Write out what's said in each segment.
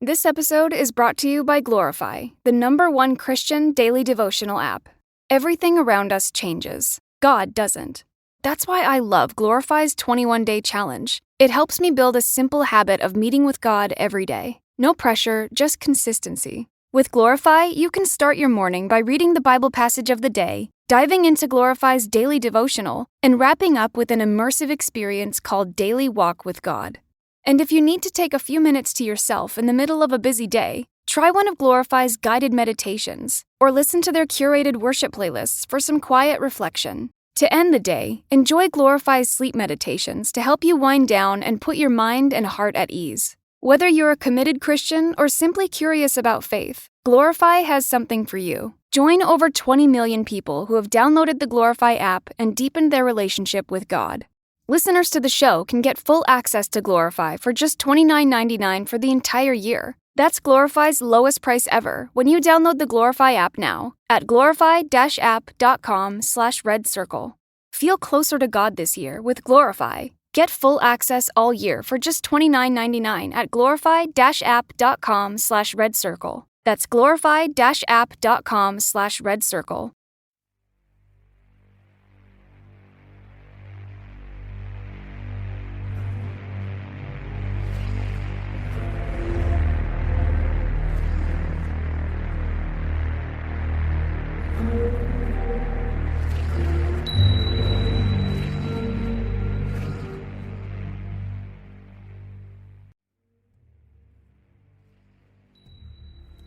This episode is brought to you by Glorify, the #1 Christian daily devotional app. Everything around us changes. God doesn't. That's why I love Glorify's 21-day challenge. It helps me build a simple habit of meeting with God every day. No pressure, just consistency. With Glorify, you can start your morning by reading the Bible passage of the day, diving into Glorify's daily devotional, and wrapping up with an immersive experience called Daily Walk with God. And if you need to take a few minutes to yourself in the middle of a busy day, try one of Glorify's guided meditations, or listen to their curated worship playlists for some quiet reflection. To end the day, enjoy Glorify's sleep meditations to help you wind down and put your mind and heart at ease. Whether you're a committed Christian or simply curious about faith, Glorify has something for you. Join over 20 million people who have downloaded the Glorify app and deepened their relationship with God. Listeners to the show can get full access to Glorify for just $29.99 for the entire year. That's Glorify's lowest price ever when you download the Glorify app now at glorify-app.com/redcircle. Feel closer to God this year with Glorify. Get full access all year for just $29.99 at glorify-app.com/redcircle. That's glorify-app.com/redcircle.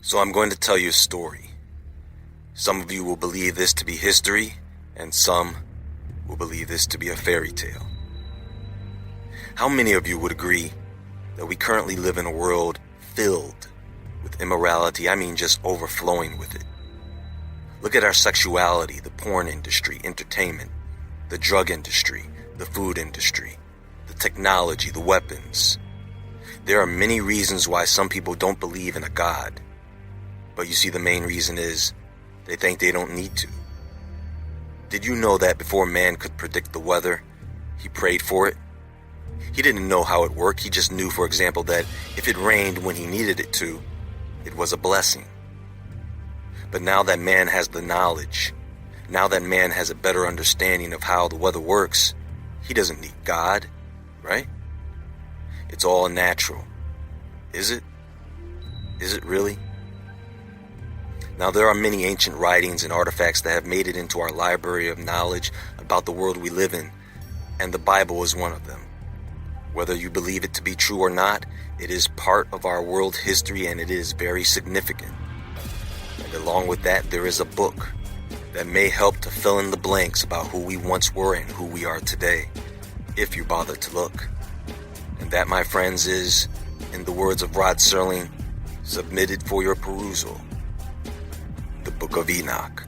So I'm going to tell you a story. Some of you will believe this to be history, and some will believe this to be a fairy tale. How many of you would agree that we currently live in a world filled with immorality? I mean, just overflowing with it. Look at our sexuality, the porn industry, entertainment, the drug industry, the food industry, the technology, the weapons. There are many reasons why some people don't believe in a God. But you see, the main reason is they think they don't need to. Did you know that before man could predict the weather, he prayed for it? He didn't know how it worked. He just knew, for example, that if it rained when he needed it to, it was a blessing. But now that man has the knowledge, now that man has a better understanding of how the weather works, he doesn't need God, right? It's all natural. Is it? Is it really? Now, there are many ancient writings and artifacts that have made it into our library of knowledge about the world we live in, and the Bible is one of them. Whether you believe it to be true or not, it is part of our world history, and it is very significant. And along with that, there is a book that may help to fill in the blanks about who we once were and who we are today, if you bother to look. And that, my friends, is, in the words of Rod Serling, submitted for your perusal, the Book of Enoch.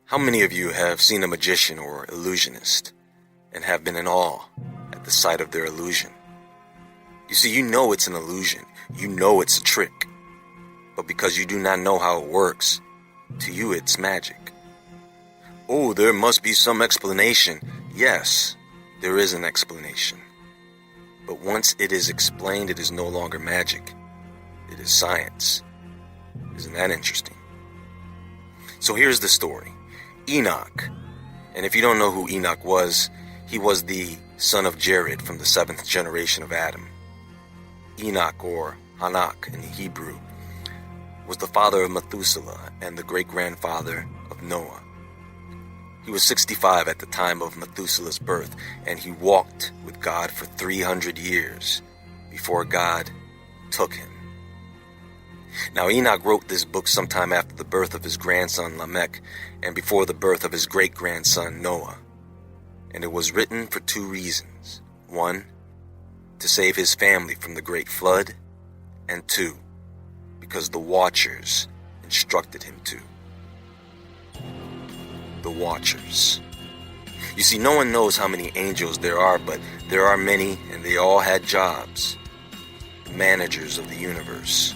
How many of you have seen a magician or illusionist and have been in awe at the sight of their illusion? You see, you know it's an illusion. You know it's a trick. But because you do not know how it works, to you it's magic. Oh, there must be some explanation. Yes, there is an explanation. But once it is explained, it is no longer magic. It is science. Isn't that interesting? So here's the story. Enoch. And if you don't know who Enoch was, he was the son of Jared from the 7th generation of Adam. Enoch, or Hanak in Hebrew, was the father of Methuselah and the great-grandfather of Noah. He was 65 at the time of Methuselah's birth, and he walked with God for 300 years before God took him. Now, Enoch wrote this book sometime after the birth of his grandson Lamech and before the birth of his great-grandson Noah. And it was written for two reasons. One, to save his family from the great flood, and 2, because the Watchers instructed him to. The Watchers. You see, no one knows how many angels there are, but there are many, and they all had jobs. The managers of the universe.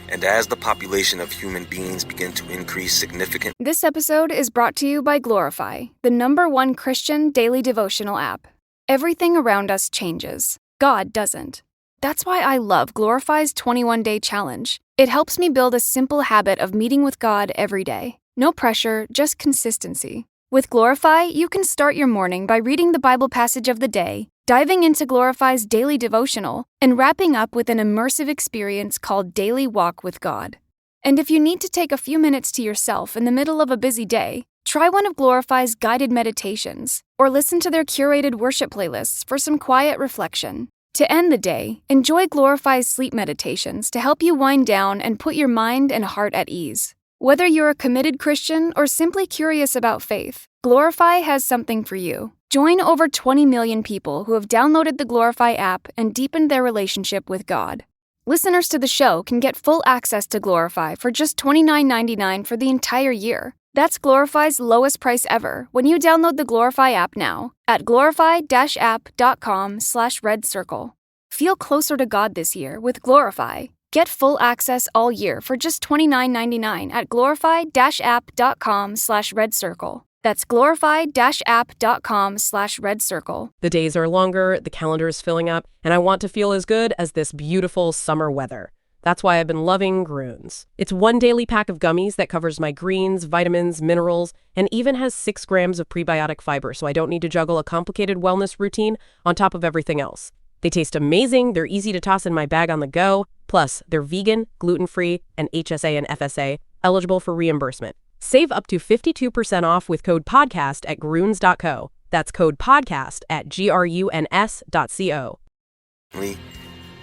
And as the population of human beings began to increase significantly... This episode is brought to you by Glorify, the #1 Christian daily devotional app. Everything around us changes. God doesn't. That's why I love Glorify's 21-day challenge. It helps me build a simple habit of meeting with God every day. No pressure, just consistency. With Glorify, you can start your morning by reading the Bible passage of the day, diving into Glorify's daily devotional, and wrapping up with an immersive experience called Daily Walk with God. And if you need to take a few minutes to yourself in the middle of a busy day, try one of Glorify's guided meditations, or listen to their curated worship playlists for some quiet reflection. To end the day, enjoy Glorify's sleep meditations to help you wind down and put your mind and heart at ease. Whether you're a committed Christian or simply curious about faith, Glorify has something for you. Join over 20 million people who have downloaded the Glorify app and deepened their relationship with God. Listeners to the show can get full access to Glorify for just $29.99 for the entire year. That's Glorify's lowest price ever when you download the Glorify app now at glorify-app.com/redcircle. Feel closer to God this year with Glorify. Get full access all year for just $29.99 at glorify-app.com/redcircle. That's glorify-app.com/redcircle. The days are longer, the calendar is filling up, and I want to feel as good as this beautiful summer weather. That's why I've been loving Groons. It's one daily pack of gummies that covers my greens, vitamins, minerals, and even has 6 grams of prebiotic fiber, so I don't need to juggle a complicated wellness routine on top of everything else. They taste amazing, they're easy to toss in my bag on the go, plus they're vegan, gluten-free, and HSA and FSA, eligible for reimbursement. Save up to 52% off with code PODCAST at Groons.co. That's code PODCAST at GRUNS.co.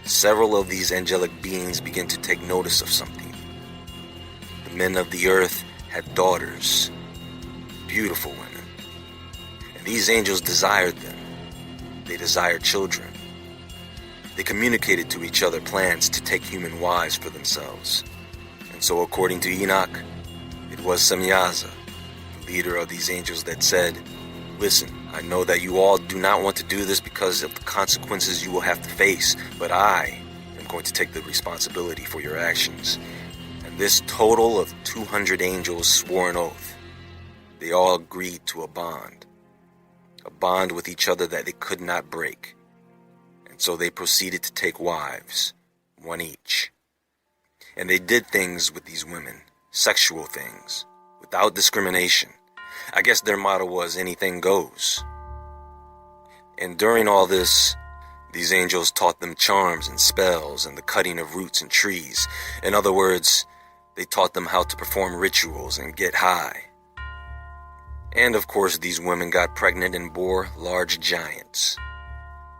Several of these angelic beings begin to take notice of something. The men of the earth had daughters, beautiful women, and these angels desired them. They desired children. They communicated to each other plans to take human wives for themselves. And so according to Enoch, it was Semyaza, the leader of these angels, that said, "Listen, I know that you all do not want to do this because of the consequences you will have to face, but I am going to take the responsibility for your actions." And this total of 200 angels swore an oath. They all agreed to a bond with each other that they could not break. And so they proceeded to take wives, one each. And they did things with these women, sexual things, without discrimination. I guess their motto was anything goes. And during all this, these angels taught them charms and spells and the cutting of roots and trees. In other words, they taught them how to perform rituals and get high. And of course, these women got pregnant and bore large giants.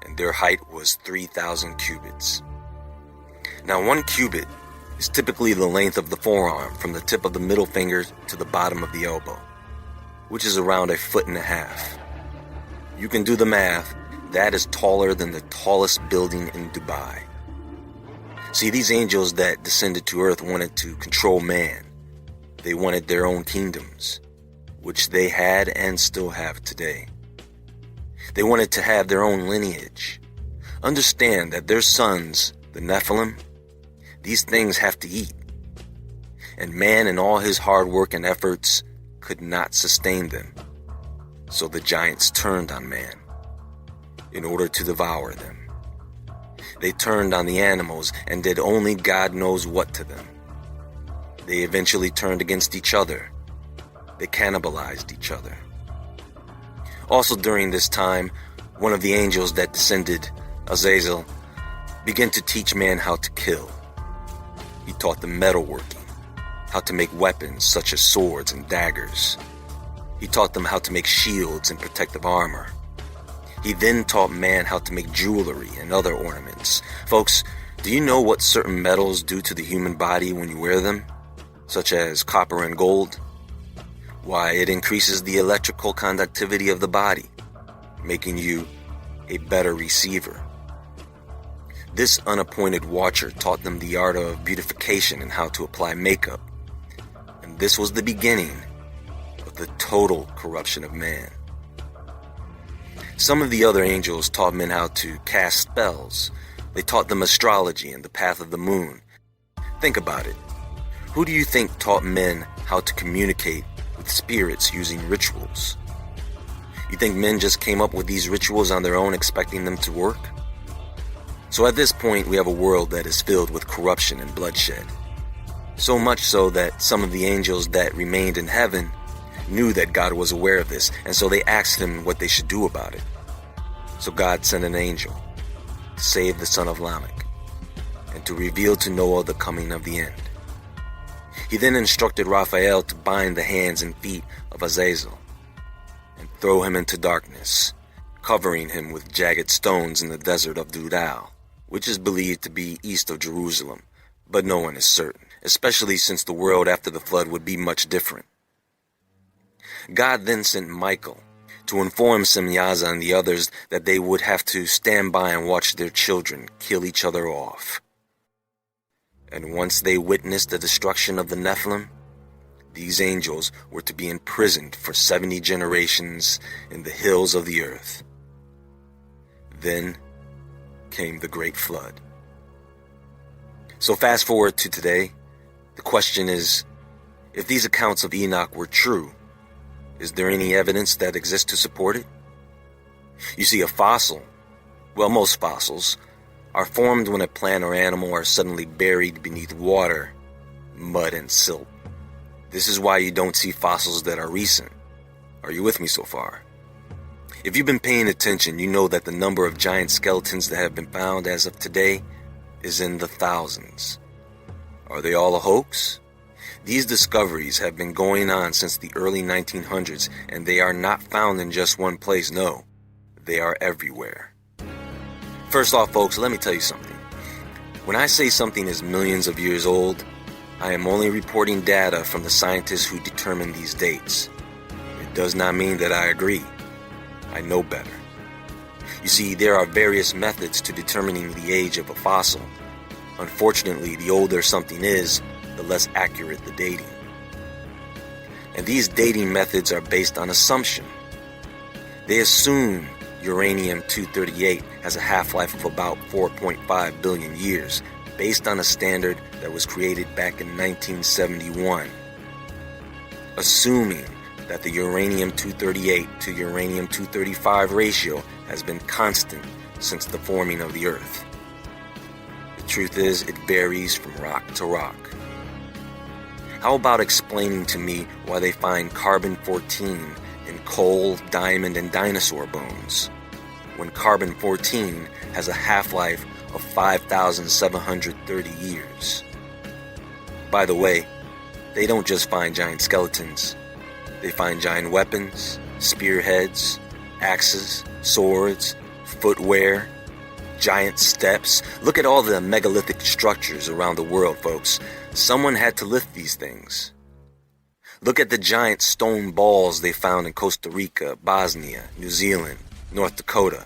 And their height was 3,000 cubits. Now, 1 cubit is typically the length of the forearm from the tip of the middle finger to the bottom of the elbow, which is around 1.5 feet. You can do the math. That is taller than the tallest building in Dubai. See, these angels that descended to earth wanted to control man. They wanted their own kingdoms, which they had and still have today. They wanted to have their own lineage. Understand that their sons, the Nephilim, these things have to eat. And man and all his hard work and efforts could not sustain them. So the giants turned on man in order to devour them. They turned on the animals and did only God knows what to them. They eventually turned against each other. They cannibalized each other. Also during this time, one of the angels that descended, Azazel, began to teach man how to kill. He taught them metalworking, how to make weapons such as swords and daggers. He taught them how to make shields and protective armor. He then taught man how to make jewelry and other ornaments. Folks, do you know what certain metals do to the human body when you wear them, such as copper and gold? Why, it increases the electrical conductivity of the body, making you a better receiver. This unappointed watcher taught them the art of beautification and how to apply makeup. And this was the beginning of the total corruption of man. Some of the other angels taught men how to cast spells. They taught them astrology and the path of the moon. Think about it. Who do you think taught men how to communicate with spirits using rituals? You think men just came up with these rituals on their own, expecting them to work? So at this point, we have a world that is filled with corruption and bloodshed. So much so that some of the angels that remained in heaven knew that God was aware of this, and so they asked him what they should do about it. So God sent an angel to save the son of Lamech and to reveal to Noah the coming of the end. He then instructed Raphael to bind the hands and feet of Azazel and throw him into darkness, covering him with jagged stones in the desert of Dudal, which is believed to be east of Jerusalem, but no one is certain, especially since the world after the flood would be much different. God then sent Michael to inform Semyaza and the others that they would have to stand by and watch their children kill each other off. And once they witnessed the destruction of the Nephilim, these angels were to be imprisoned for 70 generations in the hills of the earth. Then came the Great Flood. So fast forward to today, the question is, if these accounts of Enoch were true, is there any evidence that exists to support it? You see, a fossil, well, most fossils, are formed when a plant or animal are suddenly buried beneath water, mud, and silt. This is why you don't see fossils that are recent. Are you with me so far? If you've been paying attention, you know that the number of giant skeletons that have been found as of today is in the thousands. Are they all a hoax? These discoveries have been going on since the early 1900s, and they are not found in just one place, no. They are everywhere. First off, folks, let me tell you something. When I say something is millions of years old, I am only reporting data from the scientists who determine these dates. It does not mean that I agree. I know better. You see, there are various methods to determining the age of a fossil. Unfortunately, the older something is, the less accurate the dating. And these dating methods are based on assumption. They assume uranium-238 has a half-life of about 4.5 billion years, based on a standard that was created back in 1971. Assuming that the uranium-238 to uranium-235 ratio has been constant since the forming of the Earth. The truth is, it varies from rock to rock. How about explaining to me why they find carbon-14 in coal, diamond, and dinosaur bones, when carbon-14 has a half-life of 5,730 years? By the way, they don't just find giant skeletons. They find giant weapons, spearheads, axes, swords, footwear, giant steps. Look at all the megalithic structures around the world, folks. Someone had to lift these things. Look at the giant stone balls they found in Costa Rica, Bosnia, New Zealand, North Dakota.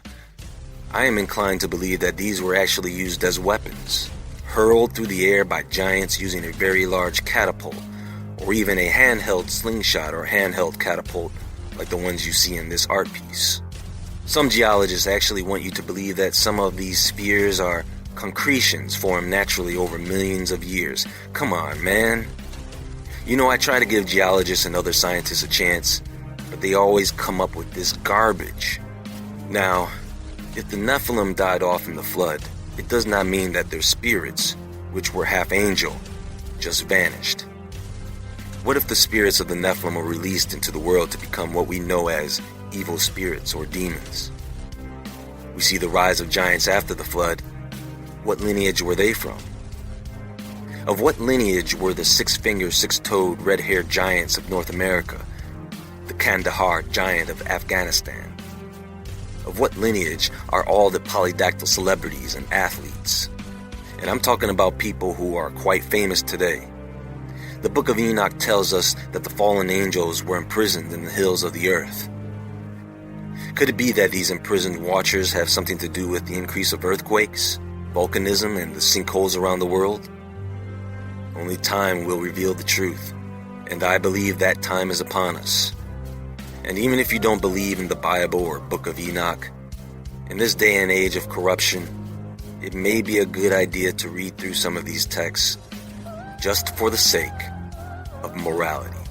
I am inclined to believe that these were actually used as weapons, hurled through the air by giants using a very large catapult, or even a handheld slingshot or handheld catapult like the ones you see in this art piece. Some geologists actually want you to believe that some of these spheres are concretions formed naturally over millions of years. Come on, man. You know, I try to give geologists and other scientists a chance, but they always come up with this garbage. Now, if the Nephilim died off in the flood, it does not mean that their spirits, which were half angel, just vanished. What if the spirits of the Nephilim were released into the world to become what we know as evil spirits or demons? We see the rise of giants after the flood. What lineage were they from? Of what lineage were the six-fingered, six-toed, red-haired giants of North America, the Kandahar giant of Afghanistan? Of what lineage are all the polydactyl celebrities and athletes? And I'm talking about people who are quite famous today. The book of Enoch tells us that the fallen angels were imprisoned in the hills of the earth. Could it be that these imprisoned watchers have something to do with the increase of earthquakes? volcanism and the sinkholes around the world? Only time will reveal the truth, and I believe that time is upon us. And even if you don't believe in the Bible or Book of Enoch, in this day and age of corruption, it may be a good idea to read through some of these texts just for the sake of morality.